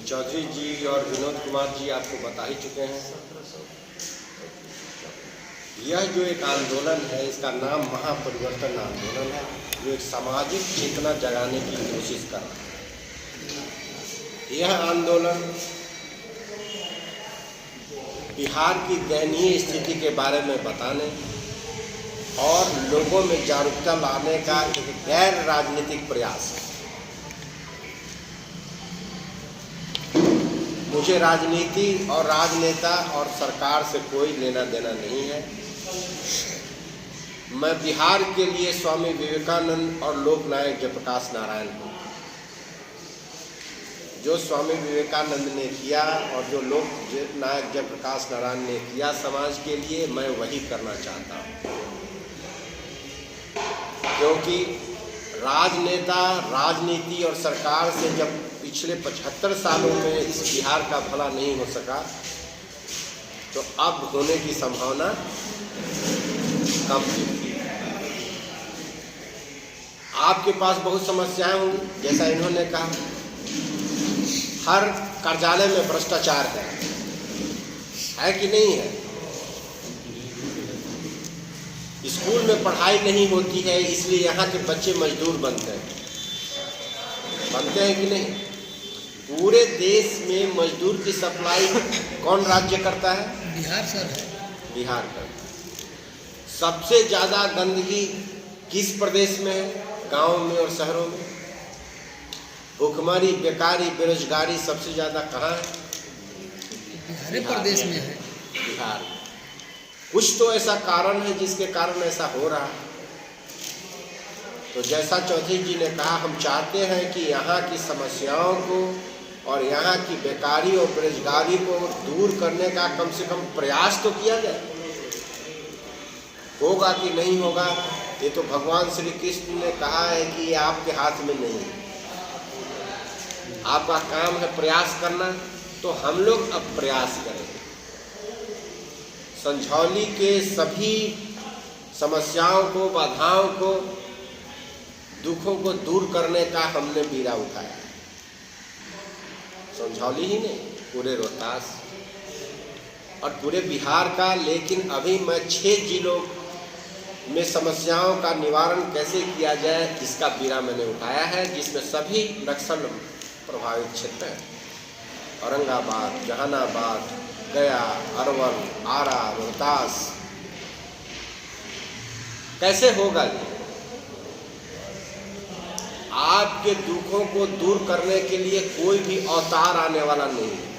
चौधरी जी और विनोद कुमार जी आपको बता ही चुके हैं। यह जो एक आंदोलन है, इसका नाम महापरिवर्तन आंदोलन है, जो एक सामाजिक चेतना जगाने की कोशिश कर रहा है। यह आंदोलन बिहार की दयनीय स्थिति के बारे में बताने और लोगों में जागरूकता लाने का एक गैर राजनीतिक प्रयास है। मुझे राजनीति और राजनेता और सरकार से कोई लेना देना नहीं है। मैं बिहार के लिए स्वामी विवेकानंद और लोकनायक जयप्रकाश नारायण हूँ। जो स्वामी विवेकानंद ने किया और जो लोकनायक जयप्रकाश नारायण ने किया समाज के लिए, मैं वही करना चाहता हूँ। क्योंकि राजनेता, राजनीति और सरकार से जब पिछले 75 सालों में इस बिहार का भला नहीं हो सका, तो अब होने की संभावना कम है। आपके पास बहुत समस्याएं होंगी, जैसा इन्होंने कहा, हर कार्यालय में भ्रष्टाचार है कि नहीं है? स्कूल में पढ़ाई नहीं होती है, इसलिए यहाँ के बच्चे मजदूर बनते हैं कि नहीं? पूरे देश में मजदूर की सप्लाई कौन राज्य करता है? बिहार सर है। बिहार करता है। सबसे ज़्यादा गंदगी किस प्रदेश में है? गाँव में और शहरों में। भूखमरी, बेकारी, बेरोजगारी सबसे ज़्यादा कहाँ है? बिहार प्रदेश में है। बिहार। कुछ तो ऐसा कारण है जिसके कारण ऐसा हो रहा है। तो जैसा चौधरी जी ने कहा, हम चाहते हैं कि यहाँ की समस्याओं को और यहाँ की बेकारी और बेरोजगारी को दूर करने का कम से कम प्रयास तो किया जाए। होगा कि नहीं होगा, ये तो भगवान श्री कृष्ण ने कहा है कि ये आपके हाथ में नहीं है। आपका काम है प्रयास करना, तो हम लोग अब प्रयास करेंगे। संझौली के सभी समस्याओं को, बाधाओं को, दुखों को दूर करने का हमने बीड़ा उठाया। संझौली ही नहीं, पूरे रोहतास और पूरे बिहार का। लेकिन अभी मैं 6 जिलों में समस्याओं का निवारण कैसे किया जाए, इसका बीड़ा मैंने उठाया है, जिसमें सभी नक्सल प्रभावित क्षेत्र हैं। औरंगाबाद, जहानाबाद, गया, अरवल, आरा, रोहतास। कैसे होगा ये? आपके दुखों को दूर करने के लिए कोई भी अवतार आने वाला नहीं है।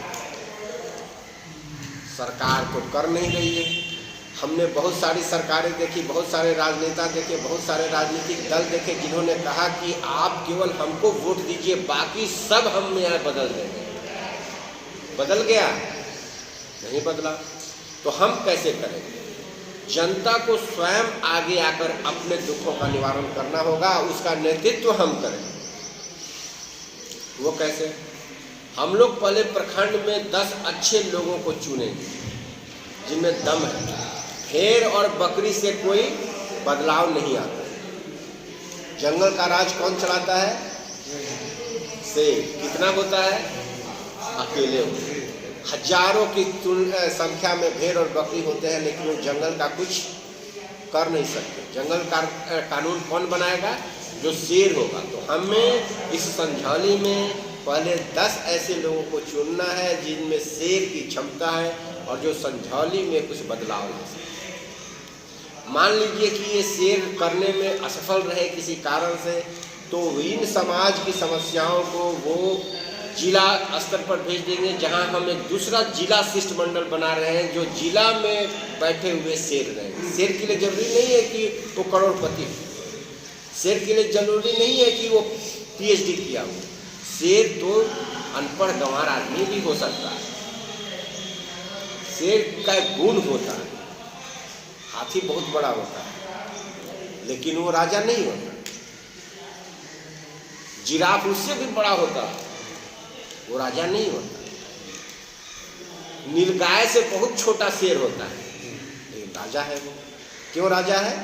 सरकार तो कर नहीं रही है। हमने बहुत सारी सरकारें देखी, बहुत सारे राजनेता देखे, बहुत सारे राजनीतिक दल देखे, जिन्होंने कहा कि आप केवल हमको वोट दीजिए, बाकी सब हम यहाँ बदल देंगे। बदल गया? नहीं बदला। तो हम कैसे करेंगे? जनता को स्वयं आगे आकर अपने दुखों का निवारण करना होगा, उसका नेतृत्व हम करें। वो कैसे? हम लोग पहले प्रखंड में 10 अच्छे लोगों को चुनेंगे जिनमें दम है। भेड़ और बकरी से कोई बदलाव नहीं आता। जंगल का राज कौन चलाता है? शेर। कितना होता है? अकेले होते हैं। हजारों की संख्या में भेड़ और बकरी होते हैं, लेकिन वो जंगल का कुछ कर नहीं सकते। जंगल का कानून कौन बनाएगा? जो शेर होगा। तो हमें इस संझौली में पहले 10 ऐसे लोगों को चुनना है जिनमें शेर की क्षमता है और जो संझौली में कुछ बदलाव ला सकते। मान लीजिए कि ये शेर करने में असफल रहे किसी कारण से, तो इन समाज की समस्याओं को वो जिला स्तर पर भेज देंगे, जहां हम एक दूसरा जिला शिष्टमंडल बना रहे हैं, जो जिला में बैठे हुए शेर रहेंगे। शेर के लिए जरूरी नहीं है कि वो करोड़पति हो। शेर के लिए जरूरी नहीं है कि वो PhD किया हो। शेर तो अनपढ़ गंवार आदमी भी हो सकता है। शेर का गुण होता है। हाथी बहुत बड़ा होता है, लेकिन वो राजा नहीं होता। जिराफ उससे भी बड़ा होता है, वो राजा नहीं होता। नीलगाय से बहुत छोटा शेर होता है, लेकिन राजा है वो। क्यों राजा है?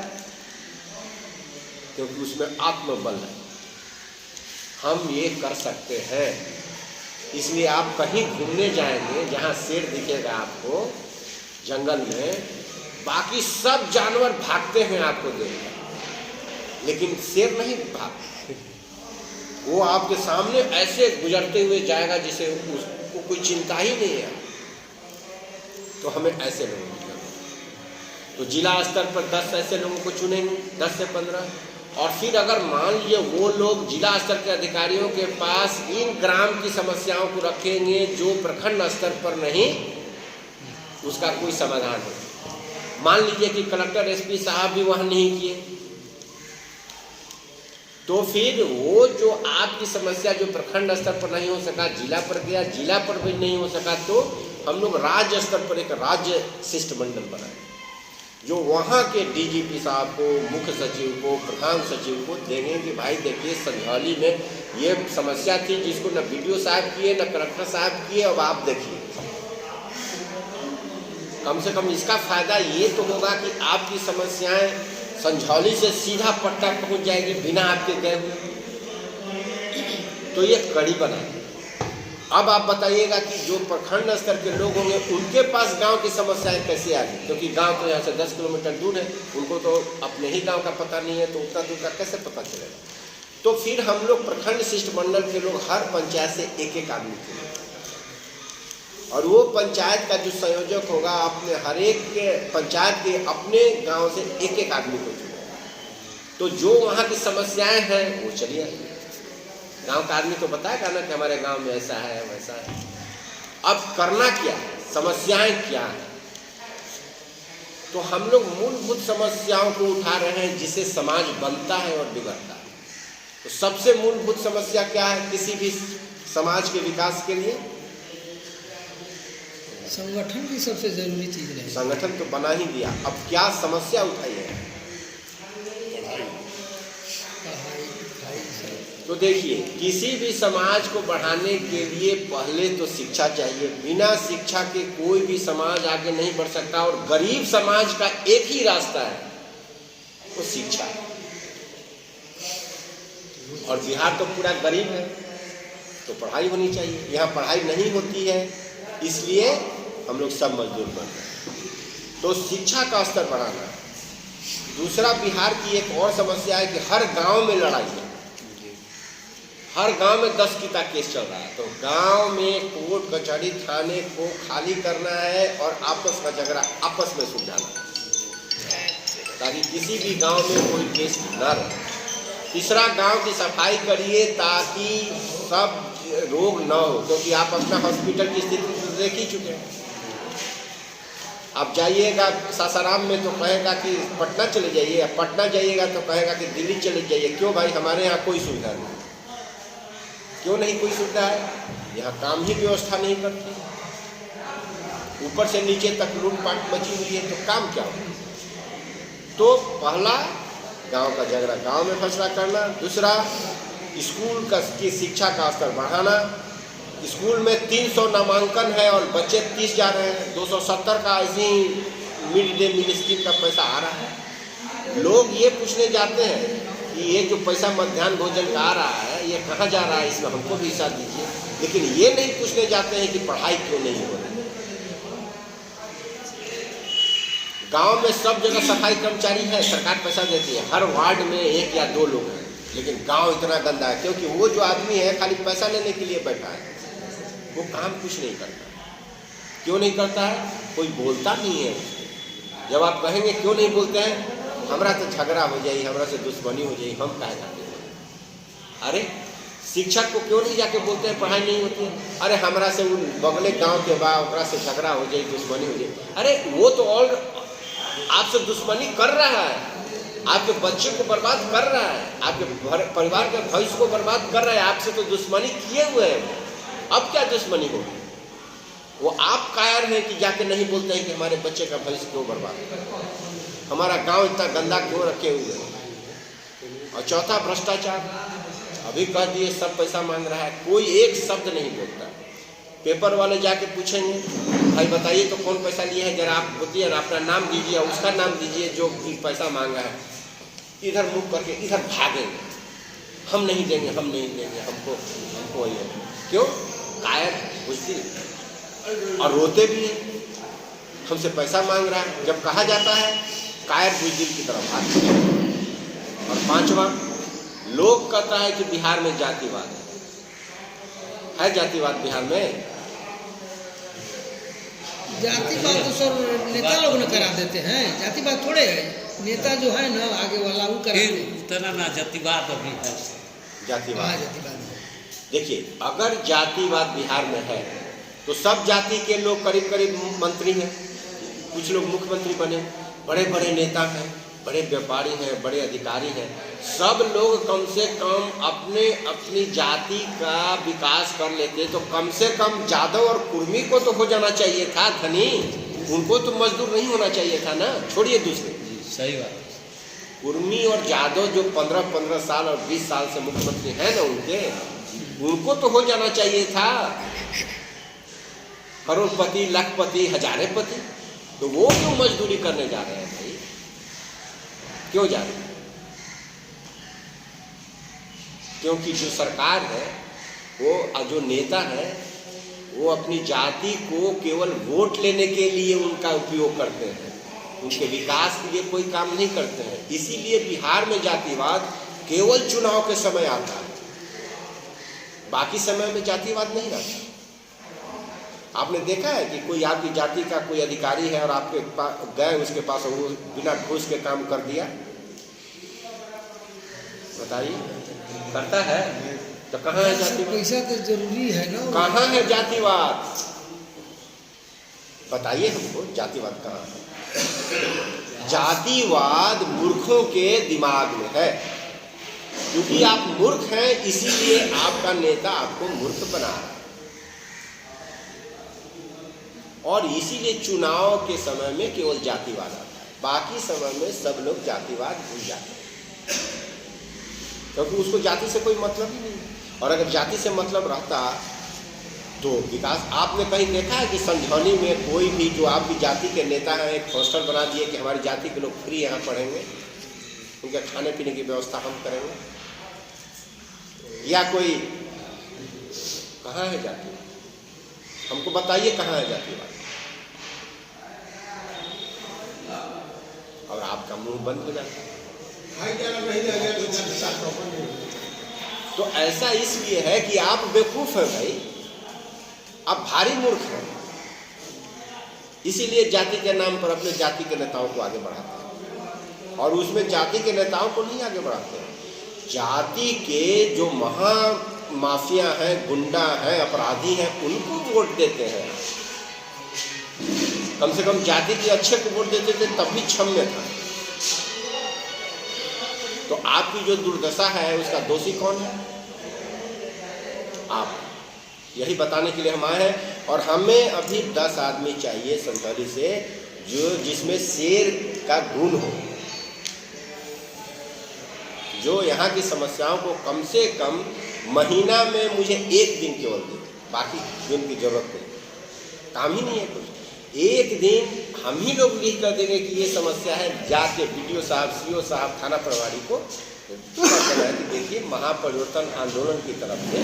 क्योंकि उसमें आत्मबल है। हम ये कर सकते हैं। इसलिए आप कहीं घूमने जाएंगे जहाँ शेर दिखेगा आपको जंगल में, बाकी सब जानवर भागते हैं आपको देखकर, लेकिन शेर नहीं भागता। वो आपके सामने ऐसे गुजरते हुए जाएगा जिसे उसको कोई चिंता ही नहीं है। तो हमें ऐसे लोगों की जरूरत है। तो जिला स्तर पर 10 ऐसे लोगों को चुनेंगे, 10 से 15। और फिर अगर मान लीजिए वो लोग जिला स्तर के अधिकारियों के पास इन ग्राम की समस्याओं को रखेंगे जो प्रखंड स्तर पर नहीं उसका कोई समाधान है। मान लीजिए कि कलेक्टर एसपी साहब भी वहाँ नहीं किए, तो फिर वो जो आपकी समस्या जो प्रखंड स्तर पर नहीं हो सका जिला पर गया, जिला पर भी नहीं हो सका, तो हम लोग राज्य स्तर पर एक राज्य शिष्टमंडल बनाए जो वहाँ के डीजीपी साहब को, मुख्य सचिव को, प्रधान सचिव को देंगे कि भाई देखिए संझौली में ये समस्या थी जिसको न बीडीओ साहब किए न कलेक्टर साहब किए, अब आप देखिए। कम से कम इसका फायदा ये तो होगा कि आपकी समस्याएं संझौली से सीधा पट्टा पहुंच जाएगी बिना आपके गए हुए। तो ये कड़ी बना। अब आप बताइएगा कि जो प्रखंड स्तर के लोग होंगे उनके पास गांव की समस्याएं कैसे आ गई, क्योंकि गांव तो यहाँ से 10 किलोमीटर दूर है, उनको तो अपने ही गांव का पता नहीं है, तो उतना दूर का कैसे पता चलेगा। तो फिर हम लोग प्रखंड शिष्टमंडल के लोग हर पंचायत से एक एक आदमी चुनेंगे और वो पंचायत का जो संयोजक होगा अपने हर एक के पंचायत के अपने गाँव से एक एक आदमी को चुनेगा। तो जो वहाँ की समस्याएँ हैं वो चली आएगी। गांव का आदमी तो बताएगा ना कि हमारे गांव में ऐसा है वैसा है। अब करना क्या है, समस्याएं क्या है, तो हम लोग मूलभूत समस्याओं को उठा रहे हैं जिससे समाज बनता है और बिगड़ता है। तो सबसे मूलभूत समस्या क्या है किसी भी समाज के विकास के लिए? संगठन की सबसे जरूरी चीज है। संगठन तो बना ही दिया, अब क्या समस्या उठाई है? तो देखिए, किसी भी समाज को बढ़ाने के लिए पहले तो शिक्षा चाहिए। बिना शिक्षा के कोई भी समाज आगे नहीं बढ़ सकता और गरीब समाज का एक ही रास्ता है, वो शिक्षा है। और बिहार तो पूरा गरीब है, तो पढ़ाई होनी चाहिए। यहाँ पढ़ाई नहीं होती है, इसलिए हम लोग सब मजदूर बन रहे हैं। तो शिक्षा का स्तर बढ़ाना। दूसरा, बिहार की एक और समस्या है कि हर गांव में लड़ाई है। हर गांव में 10 की केस चल रहा है। तो गांव में कोर्ट कचहरी थाने को खाली करना है और आपस का झगड़ा आपस में सुलझाना है ताकि किसी भी गांव में कोई केस न रहे। तीसरा, गांव की सफाई करिए ताकि सब रोग न हो, क्योंकि आप अपना हॉस्पिटल की स्थिति तो देख ही चुके हैं। आप जाइएगा सासाराम में तो कहेगा कि पटना चले जाइए, पटना जाइएगा तो कहेगा कि दिल्ली चले जाइए। क्यों भाई? हमारे यहाँ कोई सुविधा नहीं। क्यों नहीं कोई सुविधा है? यहाँ काम ही व्यवस्था नहीं करती, ऊपर से नीचे तक लूटपाट मची हुई है, तो काम क्या हो? तो पहला, गांव का झगड़ा गांव में फैसला करना। दूसरा, स्कूल की शिक्षा का स्तर बढ़ाना। स्कूल में 300 नामांकन है और बच्चे 30 जा रहे हैं। 270 का ऐसे ही मिड डे मील स्कीम का पैसा आ रहा है। लोग ये पूछने जाते हैं कि ये जो पैसा मध्याह्न भोजन का आ रहा है ये कहाँ जा रहा है, इसमें हमको भी हिस्सा दीजिए। लेकिन ये नहीं पूछने जाते हैं कि पढ़ाई क्यों नहीं हो रही। गांव में सब जगह सफाई कर्मचारी है, सरकार पैसा देती है। हर वार्ड में 1 या 2 लोग हैं, लेकिन गांव इतना गंदा है क्योंकि वो जो आदमी है खाली पैसा लेने के लिए बैठा है, वो काम कुछ नहीं करता। क्यों नहीं करता है? कोई बोलता नहीं है उसको। जब आप कहेंगे क्यों नहीं बोलते हैं, हमरा तो झगड़ा हो जाए, हमरा से दुश्मनी हो जाए, हम कहे जाते हैं। अरे शिक्षक को क्यों नहीं जाके बोलते हैं पढ़ाई नहीं होती है? अरे हमरा से उन बगले गांव के बा ओकरा से झगड़ा हो जाए, दुश्मनी हो जाए। अरे वो तो और आपसे दुश्मनी कर रहा है, आपके बच्चे को बर्बाद कर रहा है, आपके परिवार के भविष्य को बर्बाद कर रहा है। आपसे तो दुश्मनी किए हुए हैं, अब क्या दुश्मनी होगी? वो आप कायर हैं कि जाके नहीं बोलते हैं कि हमारे बच्चे का भविष्य क्यों बर्बाद है, हमारा गांव इतना गंदा क्यों रखे हुए हैं। और चौथा, भ्रष्टाचार। अभी कह दिए सब पैसा मांग रहा है, कोई एक शब्द नहीं बोलता। पेपर वाले जाके पूछेंगे भाई बताइए तो कौन पैसा लिए है, जरा आप बताइए ना, अपना नाम दीजिए, उसका नाम दीजिए जो पैसा मांगा है। इधर मुँह करके इधर भागेंगे, हम नहीं देंगे, हम नहीं देंगे, हमको ये। क्यों? कायर बुजदिल, और रोते भी हैं, हमसे पैसा मांग रहा है। जब कहा जाता है कायर बुजदिल की तरफ भागते हैं। और पांचवा, लोग कहता है कि बिहार में जातिवाद है जातिवाद बिहार में? जातिवाद तो सर नेता लोग न करा देते हैं, जातिवाद थोड़े है, नेता जो है ना आगे वाला वो कराते हैं। उतना ना जातिवाद अभी है, जातिवाद जातिवाद है। देखिए, अगर जातिवाद बिहार में है तो सब जाति के लोग करीब करीब मंत्री हैं, कुछ लोग मुख्यमंत्री बने, बड़े बड़े नेता हैं, बड़े व्यापारी हैं, बड़े अधिकारी हैं। सब लोग कम से कम अपनी जाति का विकास कर लेते तो कम से कम यादव और कुर्मी को तो हो जाना चाहिए था धनी, उनको तो मजदूर नहीं होना चाहिए था ना, छोड़िए दूसरे। सही बात। कुर्मी और यादव जो 15-15 साल और 20 साल से मुख्यमंत्री हैं ना, उनको तो हो जाना चाहिए था करोड़पति, लाखपति, हजारेपति। तो वो क्यों मजदूरी करने जा रहे हैं भाई? क्यों जा रहे हैं? क्योंकि जो सरकार है, वो जो नेता है, वो अपनी जाति को केवल वोट लेने के लिए उनका उपयोग करते हैं, उनके विकास के लिए कोई काम नहीं करते हैं। इसीलिए बिहार में जातिवाद केवल चुनाव के समय आता है, बाकी समय में जातिवाद नहीं आता। आपने देखा है कि कोई आपकी जाति का कोई अधिकारी है और आपके गए उसके पास, वो बिना घूस के काम कर दिया? बताइए, करता है? तो कहाँ है जातिवाद? पैसा तो जरूरी है ना। कहाँ है जातिवाद? बताइए हमको, जातिवाद कहाँ है? जातिवाद मूर्खों के दिमाग में है, क्योंकि आप मूर्ख हैं, इसीलिए आपका नेता आपको मूर्ख बना रहा है। और इसीलिए चुनाव के समय में केवल जातिवाद आता है, बाकी समय में सब लोग जातिवाद भूल जाते हैं, क्योंकि उसको जाति से कोई मतलब ही नहीं है। और अगर जाति से मतलब रहता तो विकास। आपने कहीं देखा है कि संझौली में कोई भी जो आपकी जाति के नेता हैं एक हॉस्टल बना दिए कि हमारी जाति के लोग फ्री यहाँ पढ़ेंगे, उनके खाने पीने की व्यवस्था हम करेंगे? या कोई, कहाँ है जाति? हमको बताइए कहाँ है जातिवाद? और आपका मुंह बंद हो जाता है। तो ऐसा इसलिए है कि आप बेवकूफ हैं भाई, आप भारी मूर्ख हैं, इसीलिए जाति के नाम पर अपने जाति के नेताओं को आगे बढ़ाते हैं, और उसमें जाति के नेताओं को नहीं आगे बढ़ाते हैं, जाति के जो महा माफिया हैं, गुंडा हैं, अपराधी हैं, उनको वोट देते हैं। कम से कम जाति के अच्छे को वोट देते थे तब भी क्षम्य था। तो आपकी जो दुर्दशा है उसका दोषी कौन है? आप। यही बताने के लिए हम आए हैं। और हमें अभी 10 आदमी चाहिए संतौली से, जिसमें शेर का गुण हो, जो यहाँ की समस्याओं को कम से कम महीना में मुझे 1 दिन केवल दे, बाकी दिन की जरूरत नहीं, काम ही नहीं है कुछ। 1 दिन हम ही लोग लिख कर देंगे कि ये समस्या है, जाके BDO साहब, CO साहब, थाना प्रभारी को कहना है कि देखिए महापरिवर्तन आंदोलन की तरफ से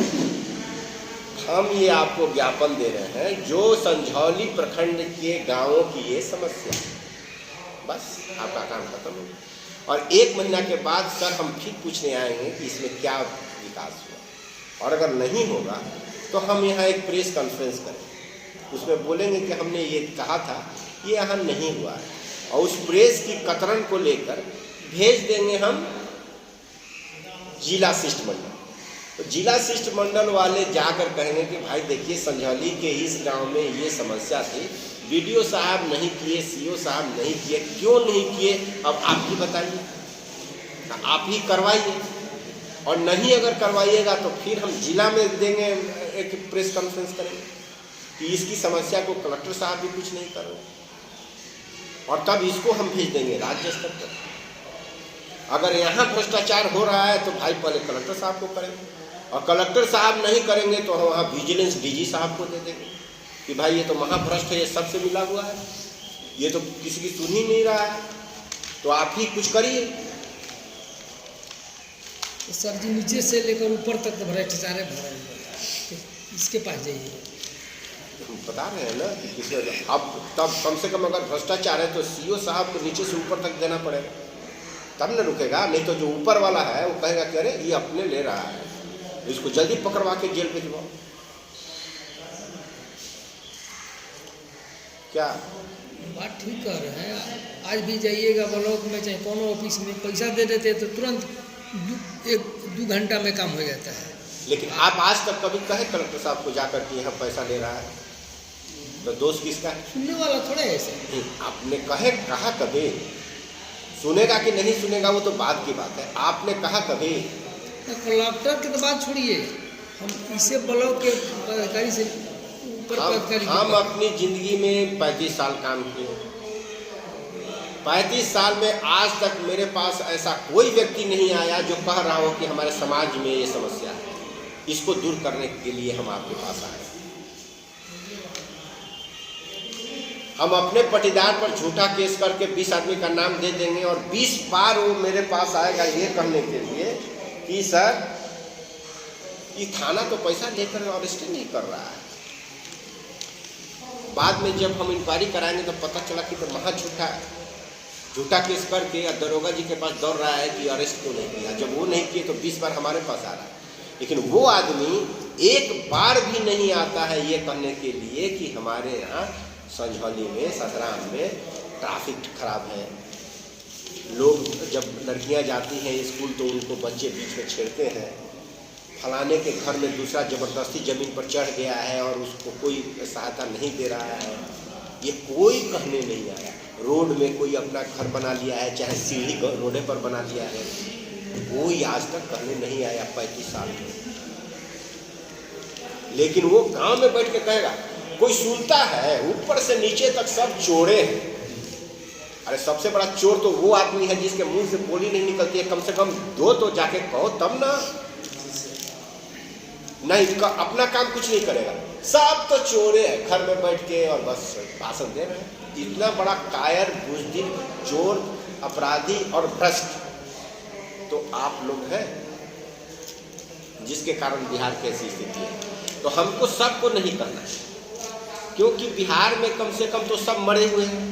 हम ये आपको ज्ञापन दे रहे हैं, जो संझौली प्रखंड के गांवों की ये समस्या, बस आपका काम खत्म हो गया। और 1 महीना के बाद सर हम फिर पूछने आएंगे कि इसमें क्या विकास हुआ, और अगर नहीं होगा तो हम यहाँ एक प्रेस कॉन्फ्रेंस करें, उसमें बोलेंगे कि हमने ये कहा था, ये यहाँ नहीं हुआ है, और उस प्रेस की कतरन को लेकर भेज देंगे हम जिला शिष्टमंडल। तो जिला शिष्टमंडल वाले जाकर कहेंगे कि भाई देखिए संझौली के इस गांव में ये समस्या थी, BDO साहब नहीं किए, CO साहब नहीं किए, क्यों नहीं किए, अब आप ही बताइए, आप ही करवाइए। और नहीं अगर करवाइएगा तो फिर हम जिला में देंगे, एक प्रेस कॉन्फ्रेंस करेंगे कि इसकी समस्या को कलेक्टर साहब भी कुछ नहीं कर रहे, और तब इसको हम भेज देंगे राज्य स्तर पर। अगर यहाँ भ्रष्टाचार हो रहा है तो भाई पहले कलेक्टर साहब को करेंगे, और कलेक्टर साहब नहीं करेंगे तो हम वहाँ विजिलेंस DG साहब को दे देंगे कि भाई ये तो महाभ्रष्ट है, ये सबसे मिला हुआ है, ये तो किसी की सुन ही नहीं रहा है, तो आप ही कुछ करिए। तो सर जी नीचे से लेकर ऊपर तक तो भ्रष्टाचार भरा हुआ है, इसके पास जाइए। हम बता रहे हैं ना कि किसी अब तब कम से कम अगर भ्रष्टाचार है तो सीओ साहब को नीचे से ऊपर तक देना पड़ेगा, तब न रुकेगा। नहीं तो जो ऊपर वाला है वो कहेगा कि अरे ये अपने ले रहा है, इसको जल्दी पकड़वा के जेल भिजवाओ। क्या बात ठीक कह रहे हैं। आज भी जाइएगा ब्लॉक में चाहे कोनो ऑफिस में, पैसा दे देते हैं तो तुरंत 1-2 घंटा में काम हो जाता है। लेकिन आप आज तक कभी कहे कलेक्टर साहब को जाकर कि यहाँ पैसा ले रहा है, तो दोष किसका है? सुनने वाला थोड़ा है ऐसे। आपने कहा कभी? सुनेगा कि नहीं सुनेगा वो तो बात की बात है। आपने कहा कभी? कलेक्टर की तो बात छोड़िए, हम इसे ब्लॉक के अधिकारी से ऊपर अधिकारी हम अपनी जिंदगी में 35 साल काम किए। 35 साल में आज तक मेरे पास ऐसा कोई व्यक्ति नहीं आया जो कह रहा हो कि हमारे समाज में ये समस्या है, इसको दूर करने के लिए हम आपके पास आए। हम अपने पटीदार पर झूठा केस करके 20 आदमी का नाम दे देंगे और 20 बार वो मेरे पास आएगा ये कहने के लिए कि सर ये थाना तो पैसा लेकर अरेस्ट नहीं कर रहा है। बाद में जब हम इंक्वायरी कराएंगे तो पता चला कि तो महा झूठा केस करके दरोगा जी के पास दौड़ रहा है कि अरेस्ट क्यों नहीं किया। जब वो नहीं किए तो 20 बार हमारे पास आ रहा है। लेकिन वो आदमी एक बार भी नहीं आता है ये कहने के लिए कि हमारे यहाँ संझौली में, ससराम में ट्रैफिक खराब है। लोग जब लड़कियां जाती हैं स्कूल तो उनको बच्चे बीच में छेड़ते हैं। फलाने के घर में दूसरा ज़बरदस्ती ज़मीन पर चढ़ गया है और उसको कोई सहायता नहीं दे रहा है, ये कोई कहने नहीं आया। रोड में कोई अपना घर बना लिया है, चाहे सीढ़ी रोडे पर बना लिया है, कोई आज तक कहने नहीं आया 35 साल में। लेकिन वो गांव में बैठ के कहेगा, कोई सुनता है? ऊपर से नीचे तक सब चोरे हैं। अरे सबसे बड़ा चोर तो वो आदमी है जिसके मुंह से बोली नहीं निकलती है। कम से कम 2 तो जाके कहो तब ना। नहीं, अपना काम कुछ नहीं करेगा। सब तो चोरे हैं, घर में बैठ के और बस भाषण दे रहे हैं। इतना बड़ा कायर, बुज़दिल, चोर, अपराधी और भ्रष्ट तो आप लोग हैं, जिसके कारण बिहार की ऐसी स्थिति है। तो हमको सबको नहीं करना है, क्योंकि बिहार में कम से कम तो सब मरे हुए हैं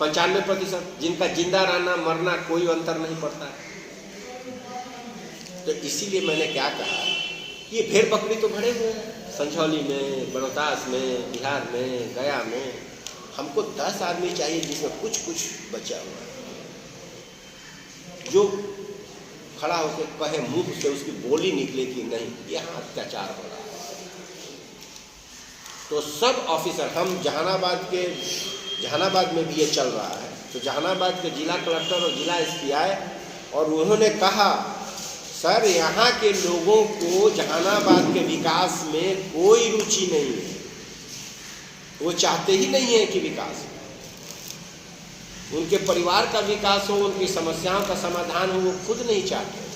95%, जिनका जिंदा रहना मरना कोई अंतर नहीं पड़ता है। तो इसीलिए मैंने क्या कहा, ये भेड़ बकरी तो भरे हुए हैं संझौली में, बनोतास में, बिहार में, गया में। हमको 10 आदमी चाहिए जिसमें कुछ बचा हुआ है, जो खड़ा होकर कहे, मुंह से उसकी बोली निकले कि नहीं यहाँ अत्याचार हो रहा है। तो सब ऑफिसर, हम जहानाबाद में भी ये चल रहा है, तो जहानाबाद के जिला कलेक्टर और जिला एसपी आए और उन्होंने कहा, सर यहाँ के लोगों को जहानाबाद के विकास में कोई रुचि नहीं है, वो चाहते ही नहीं है कि विकास हो, उनके परिवार का विकास हो, उनकी समस्याओं का समाधान हो, वो खुद नहीं चाहते।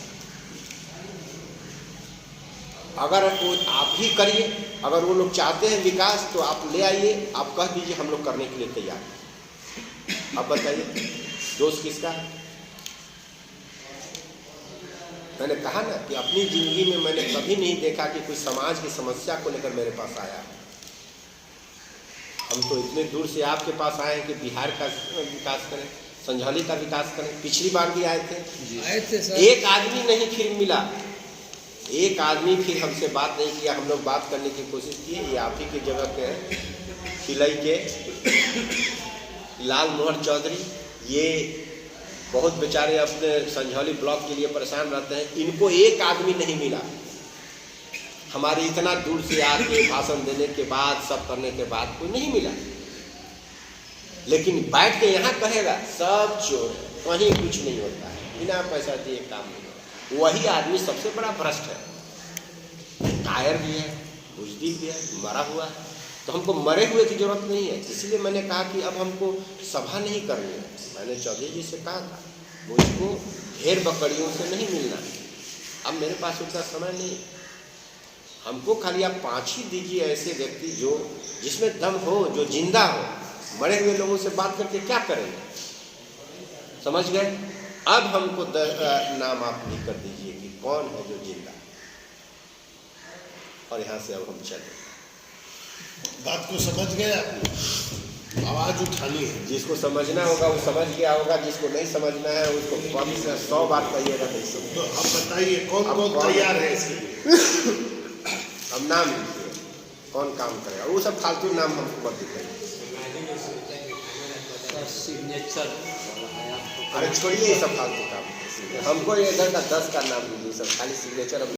अगर वो आप ही करिए, अगर वो लोग चाहते हैं विकास तो आप ले आइए, आप कह दीजिए हम लोग करने के लिए तैयार हैं। अब बताइए दोष किसका है? मैंने कहा ना कि अपनी जिंदगी में मैंने कभी नहीं देखा कि कोई समाज की समस्या को लेकर मेरे पास आया। हम तो इतने दूर से आपके पास आए हैं कि बिहार का विकास करें, संझौली का विकास करें। पिछली बार भी आए थे सर। एक आदमी नहीं फिर मिला, एक आदमी फिर हमसे बात नहीं किया। हम लोग बात करने की कोशिश किए, ये आप ही की जगह के हैं, खिलई के लाल मोहन चौधरी, ये बहुत बेचारे अपने संझौली ब्लॉक के लिए परेशान रहते हैं। इनको एक आदमी नहीं मिला। हमारे इतना दूर से आके भाषण देने के बाद, सब करने के बाद कोई नहीं मिला। लेकिन बैठ के यहाँ कहेगा सब चोर है, कहीं कुछ नहीं होता है, बिना पैसा दिए काम नहीं होता। वही आदमी सबसे बड़ा भ्रष्ट है, कायर भी है, बुज़दिल भी है, मरा हुआ है। तो हमको मरे हुए की जरूरत नहीं है। इसलिए मैंने कहा कि अब हमको सभा नहीं करनी है। मैंने चौधरी जी से कहा था, मुझको भेड़ बकरियों से नहीं मिलना है, अब मेरे पास उतना समय नहीं। हमको खाली आप 5 ही दीजिए ऐसे व्यक्ति जो जिसमें दम हो, जो जिंदा हो। मरे हुए लोगों से बात करके क्या करेंगे? समझ गए? अब हमको नाम आप लिख कर दीजिए कि कौन है जो जिंदा। और यहाँ से अब हम चलें। बात को समझ गए आप? आवाज उठानी है। जिसको समझना होगा वो समझ गया होगा, जिसको नहीं समझना है उसको 100 बार कहिएगा नहीं समझ। तो अब बताइए कौन अब कौन कौन- तैयार है इसके लिए? अब नाम लिखिए, कौन काम करेगा। वो सब फालतू नाम हमको मत दिखाइए। सिग्नेचर अरे छोड़िए ये सब फालतू काम, हमको ये इधर का 10 का नाम लीजिए, सब खाली सिग्नेचर।